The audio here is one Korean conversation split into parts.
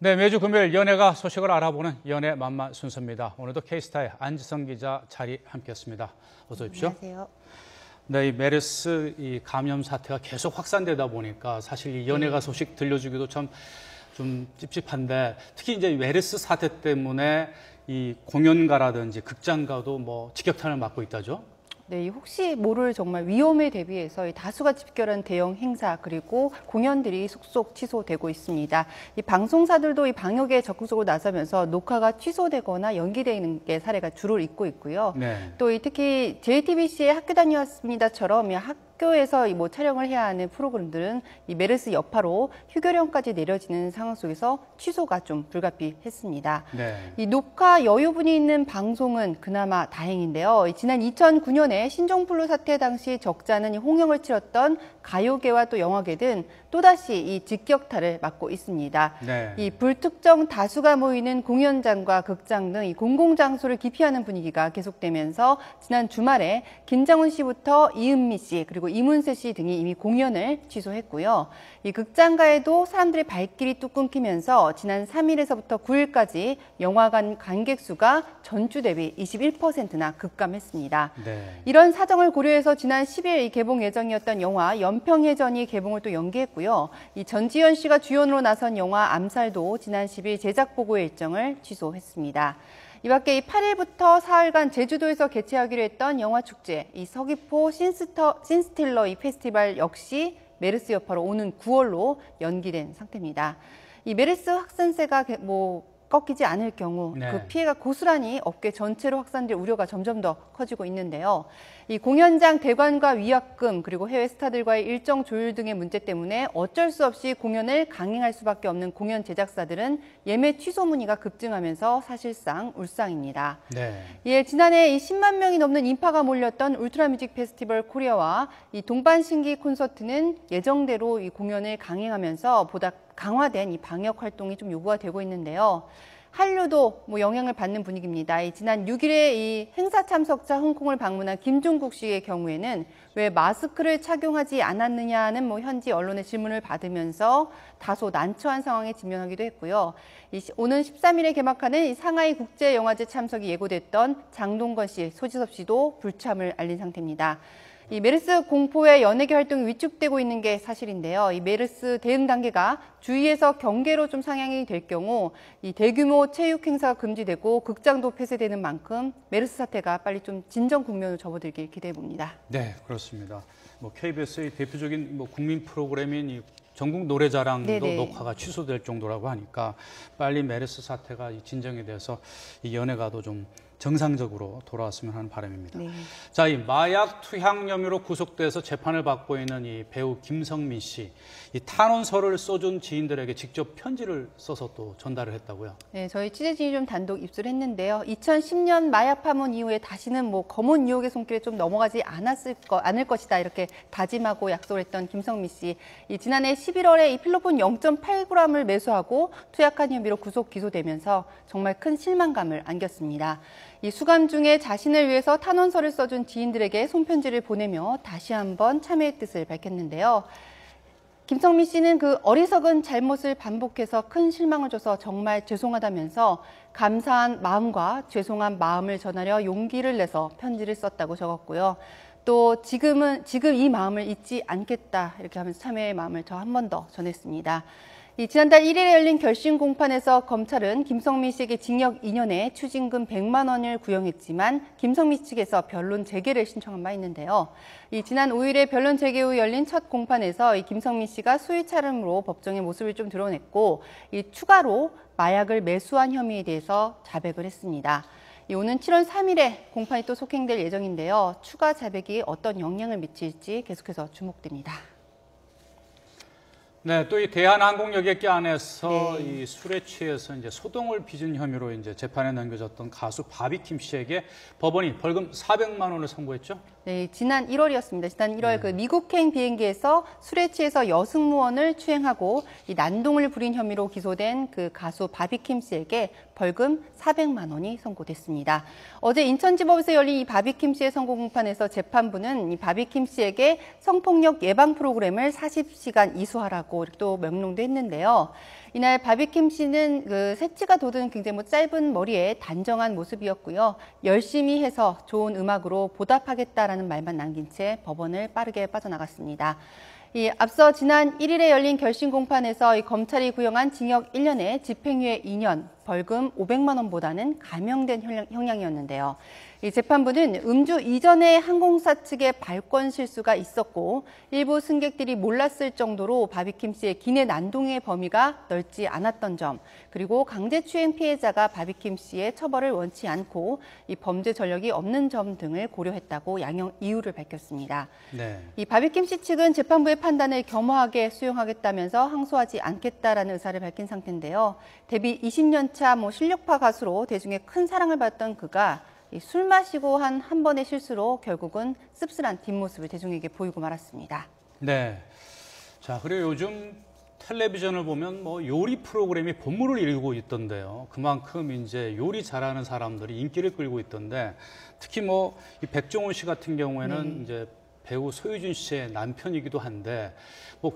네, 매주 금요일 연예가 소식을 알아보는 연예 만만 순서입니다. 오늘도 K스타의 안지성 기자 자리 함께했습니다. 어서 오십시오. 안녕하세요. 네, 이 메르스 감염 사태가 계속 확산되다 보니까 사실 이 연예가 소식 들려주기도 참 좀 찝찝한데, 특히 이제 메르스 사태 때문에 이 공연가라든지 극장가도 뭐 직격탄을 맞고 있다죠. 네, 혹시 모를 정말 위험에 대비해서 다수가 집결한 대형 행사 그리고 공연들이 속속 취소되고 있습니다. 이 방송사들도 이 방역에 적극적으로 나서면서 녹화가 취소되거나 연기되는 게 사례가 주로 있고 있고요. 네. 또 특히 JTBC의 학교 다녀왔습니다처럼 학교에서 뭐 촬영을 해야 하는 프로그램들은 이 메르스 여파로 휴교령까지 내려지는 상황 속에서 취소가 좀 불가피했습니다. 네. 이 녹화 여유분이 있는 방송은 그나마 다행인데요. 지난 2009년에 신종플루 사태 당시 적잖은 홍영을 치렀던 가요계와 또 영화계 등 또다시 이 직격탄을 맞고 있습니다. 네. 이 불특정 다수가 모이는 공연장과 극장 등 이 공공장소를 기피하는 분위기가 계속되면서 지난 주말에 김장훈 씨부터 이은미 씨 그리고 이문세 씨 등이 이미 공연을 취소했고요. 이 극장가에도 사람들의 발길이 뚝 끊기면서 지난 3일에서부터 9일까지 영화관 관객 수가 전주 대비 21%나 급감했습니다. 네. 이런 사정을 고려해서 지난 10일 개봉 예정이었던 영화 연평해전이 개봉을 또 연기했고요. 이 전지현 씨가 주연으로 나선 영화 암살도 지난 10일 제작 보고 일정을 취소했습니다. 이 밖에 8일부터 사흘간 제주도에서 개최하기로 했던 영화축제, 이 서귀포 신스틸러 이 페스티벌 역시 메르스 여파로 오는 9월로 연기된 상태입니다. 이 메르스 확산세가 꺾이지 않을 경우 네. 그 피해가 고스란히 업계 전체로 확산될 우려가 점점 더 커지고 있는데요. 이 공연장 대관과 위약금 그리고 해외 스타들과의 일정 조율 등의 문제 때문에 어쩔 수 없이 공연을 강행할 수밖에 없는 공연 제작사들은 예매 취소 문의가 급증하면서 사실상 울상입니다. 네. 예, 지난해 이 10만 명이 넘는 인파가 몰렸던 울트라뮤직 페스티벌 코리아와 이 동반신기 콘서트는 예정대로 이 공연을 강행하면서 보다 강화된 이 방역 활동이 좀 요구가 되고 있는데요. 한류도 영향을 받는 분위기입니다. 지난 6일에 이 행사 참석자 홍콩을 방문한 김종국 씨의 경우에는 왜 마스크를 착용하지 않았느냐는 현지 언론의 질문을 받으면서 다소 난처한 상황에 직면하기도 했고요. 오는 13일에 개막하는 이 상하이 국제영화제 참석이 예고됐던 장동건 씨, 소지섭 씨도 불참을 알린 상태입니다. 이 메르스 공포에 연예계 활동이 위축되고 있는 게 사실인데요. 이 메르스 대응 단계가 주의에서 경계로 좀 상향이 될 경우 이 대규모 체육 행사가 금지되고 극장도 폐쇄되는 만큼 메르스 사태가 빨리 좀 진정 국면으로 접어들길 기대해 봅니다. 네, 그렇습니다. KBS의 대표적인 국민 프로그램인 이 전국 노래자랑도 네네. 녹화가 취소될 정도라고 하니까 빨리 메르스 사태가 진정이 돼서 이 연예가도 좀 정상적으로 돌아왔으면 하는 바람입니다. 네. 자, 이 마약 투약 혐의로 구속돼서 재판을 받고 있는 이 배우 김성민 씨, 이 탄원서를 써준 지인들에게 직접 편지를 써서 또 전달을 했다고요? 네, 저희 취재진이 좀 단독 입수를 했는데요. 2010년 마약 파문 이후에 다시는 검은 유혹의 손길에 좀 넘어가지 않을 것이다 이렇게 다짐하고 약속을 했던 김성민 씨. 지난해 11월에 이 필로폰 0.8g을 매수하고 투약한 혐의로 구속 기소되면서 정말 큰 실망감을 안겼습니다. 이 수감 중에 자신을 위해서 탄원서를 써준 지인들에게 손편지를 보내며 다시 한번 참회의 뜻을 밝혔는데요. 김성민 씨는 그 어리석은 잘못을 반복해서 큰 실망을 줘서 정말 죄송하다면서 감사한 마음과 죄송한 마음을 전하려 용기를 내서 편지를 썼다고 적었고요. 또 지금 이 마음을 잊지 않겠다 이렇게 하면서 참회의 마음을 저 한 번 더 전했습니다. 지난달 1일에 열린 결심 공판에서 검찰은 김성민 씨에게 징역 2년에 추징금 100만 원을 구형했지만 김성민 측에서 변론 재개를 신청한 바 있는데요. 지난 5일에 변론 재개 후 열린 첫 공판에서 김성민 씨가 수위 차림으로 법정의 모습을 좀 드러냈고 추가로 마약을 매수한 혐의에 대해서 자백을 했습니다. 오는 7월 3일에 공판이 또 속행될 예정인데요. 추가 자백이 어떤 영향을 미칠지 계속해서 주목됩니다. 네, 또 이 대한항공여객기 안에서 네. 이 술에 취해서 소동을 빚은 혐의로 재판에 넘겨졌던 가수 바비킴 씨에게 법원이 벌금 400만 원을 선고했죠? 네, 지난 1월이었습니다. 지난 1월 그 미국행 비행기에서 술에 취해서 여승무원을 추행하고 이 난동을 부린 혐의로 기소된 그 가수 바비킴 씨에게 벌금 400만 원이 선고됐습니다. 어제 인천지법에서 열린 이 바비킴 씨의 선고 공판에서 재판부는 이 바비킴 씨에게 성폭력 예방 프로그램을 40시간 이수하라고 또 명령도 했는데요. 이날 바비킴 씨는 그 새치가 돋은 굉장히 짧은 머리에 단정한 모습이었고요. 열심히 해서 좋은 음악으로 보답하겠다라는 말만 남긴 채 법원을 빠르게 빠져나갔습니다. 앞서 지난 1일에 열린 결심 공판에서 검찰이 구형한 징역 1년에 집행유예 2년, 벌금 500만 원보다는 감형된 형량이었는데요. 이 재판부는 음주 이전에 항공사 측의 발권 실수가 있었고 일부 승객들이 몰랐을 정도로 바비킴 씨의 기내 난동의 범위가 넓지 않았던 점, 그리고 강제추행 피해자가 바비킴 씨의 처벌을 원치 않고 이 범죄 전력이 없는 점 등을 고려했다고 양형 이유를 밝혔습니다. 네. 이 바비킴 씨 측은 재판부의 판단을 겸허하게 수용하겠다면서 항소하지 않겠다라는 의사를 밝힌 상태인데요. 데뷔 20년 차 실력파 가수로 대중의 큰 사랑을 받던 그가 술 마시고 한 번의 실수로 결국은 씁쓸한 뒷모습을 대중에게 보이고 말았습니다. 네. 자, 그리고 요즘 텔레비전을 보면 요리 프로그램이 본물을 이루고 있던데요. 그만큼 이제 요리 잘하는 사람들이 인기를 끌고 있던데 특히 이 백종원 씨 같은 경우에는 이제 배우 소유진 씨의 남편이기도 한데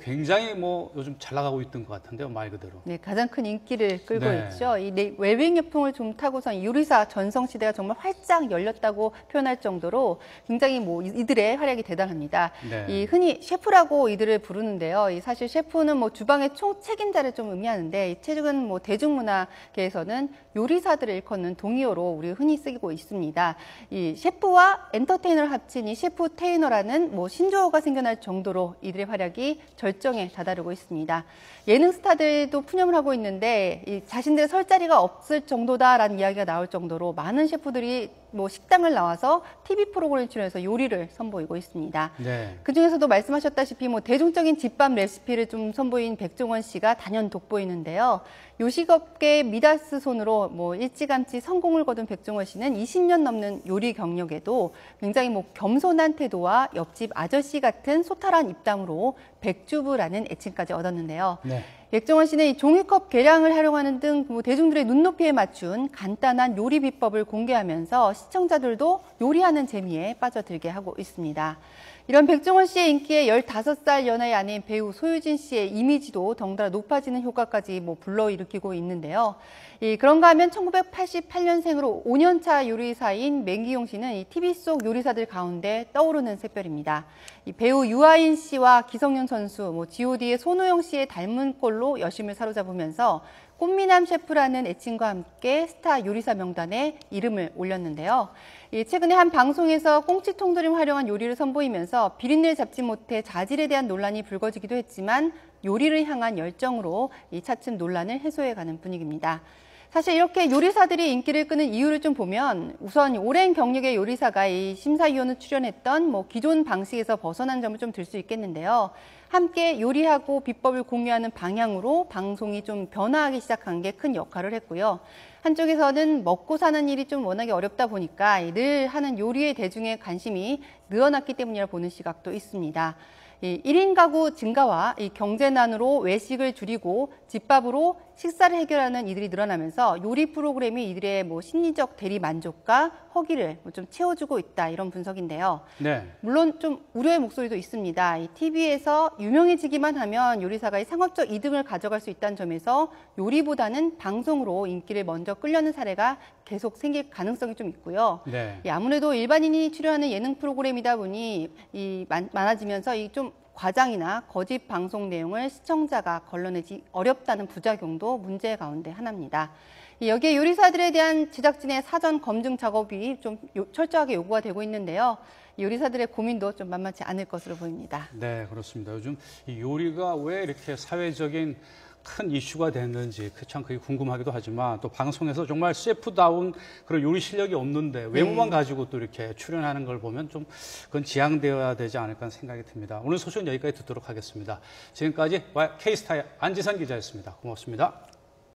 굉장히 요즘 잘 나가고 있던 것 같은데요, 말 그대로. 네, 가장 큰 인기를 끌고 네. 있죠. 이 외뱅 열풍을 좀 타고선 요리사 전성시대가 정말 활짝 열렸다고 표현할 정도로 굉장히 이들의 활약이 대단합니다. 네. 이 흔히 셰프라고 이들을 부르는데요. 사실 셰프는 주방의 총책임자를 좀 의미하는데 최근 대중문화계에서는 요리사들을 일컫는 동의어로 우리 흔히 쓰고 있습니다. 이 셰프와 엔터테이너를 합친 이 셰프 테이너라는 신조어가 생겨날 정도로 이들의 활약이 절정에 다다르고 있습니다. 예능 스타들도 푸념을 하고 있는데 자신들의 설 자리가 없을 정도다라는 이야기가 나올 정도로 많은 셰프들이 식당을 나와서 TV 프로그램 출연해서 요리를 선보이고 있습니다. 네. 그중에서도 말씀하셨다시피 대중적인 집밥 레시피를 좀 선보인 백종원 씨가 단연 돋보이는데요. 요식업계의 미다스 손으로 일찌감치 성공을 거둔 백종원 씨는 20년 넘는 요리 경력에도 굉장히 겸손한 태도와 옆집 아저씨 같은 소탈한 입담으로 백주부라는 애칭까지 얻었는데요. 네. 백종원 씨는 이 종이컵 계량을 활용하는 등 대중들의 눈높이에 맞춘 간단한 요리 비법을 공개하면서 시청자들도 요리하는 재미에 빠져들게 하고 있습니다. 이런 백종원 씨의 인기에 15살 연하의 아내인 배우 소유진 씨의 이미지도 덩달아 높아지는 효과까지 불러일으키고 있는데요. 그런가 하면 1988년생으로 5년차 요리사인 맹기용 씨는 이 TV 속 요리사들 가운데 떠오르는 샛별입니다. 배우 유아인 씨와 기성용 선수, G.O.D의 손호영 씨의 닮은 꼴로 여심을 사로잡으면서 꽃미남 셰프라는 애칭과 함께 스타 요리사 명단에 이름을 올렸는데요. 최근에 한 방송에서 꽁치통조림 활용한 요리를 선보이면서 비린내를 잡지 못해 자질에 대한 논란이 불거지기도 했지만 요리를 향한 열정으로 차츰 논란을 해소해가는 분위기입니다. 사실 이렇게 요리사들이 인기를 끄는 이유를 좀 보면 우선 오랜 경력의 요리사가 이 심사위원을 출연했던 기존 방식에서 벗어난 점을 좀 들 수 있겠는데요. 함께 요리하고 비법을 공유하는 방향으로 방송이 좀 변화하기 시작한 게 큰 역할을 했고요. 한쪽에서는 먹고 사는 일이 좀 워낙에 어렵다 보니까 늘 하는 요리에 대중의 관심이 늘어났기 때문이라 보는 시각도 있습니다. 1인 가구 증가와 경제난으로 외식을 줄이고 집밥으로 식사를 해결하는 이들이 늘어나면서 요리 프로그램이 이들의 심리적 대리 만족과 허기를 좀 채워주고 있다, 이런 분석인데요. 네. 물론 좀 우려의 목소리도 있습니다. TV에서 유명해지기만 하면 요리사가 상업적 이득을 가져갈 수 있다는 점에서 요리보다는 방송으로 인기를 먼저 끌려는 사례가 계속 생길 가능성이 좀 있고요. 네. 아무래도 일반인이 출연하는 예능 프로그램이다 보니 많아지면서 좀 과장이나 거짓 방송 내용을 시청자가 걸러내지 어렵다는 부작용도 문제 가운데 하나입니다. 여기에 요리사들에 대한 제작진의 사전 검증 작업이 좀 철저하게 요구가 되고 있는데요. 요리사들의 고민도 좀 만만치 않을 것으로 보입니다. 네, 그렇습니다. 요즘 이 요리가 왜 이렇게 사회적인 큰 이슈가 됐는지 참 그게 궁금하기도 하지만 또 방송에서 정말 셰프다운 그런 요리 실력이 없는데 외모만 가지고 또 이렇게 출연하는 걸 보면 좀 그건 지양되어야 되지 않을까 하는 생각이 듭니다. 오늘 소식은 여기까지 듣도록 하겠습니다. 지금까지 K스타의 안지선 기자였습니다. 고맙습니다.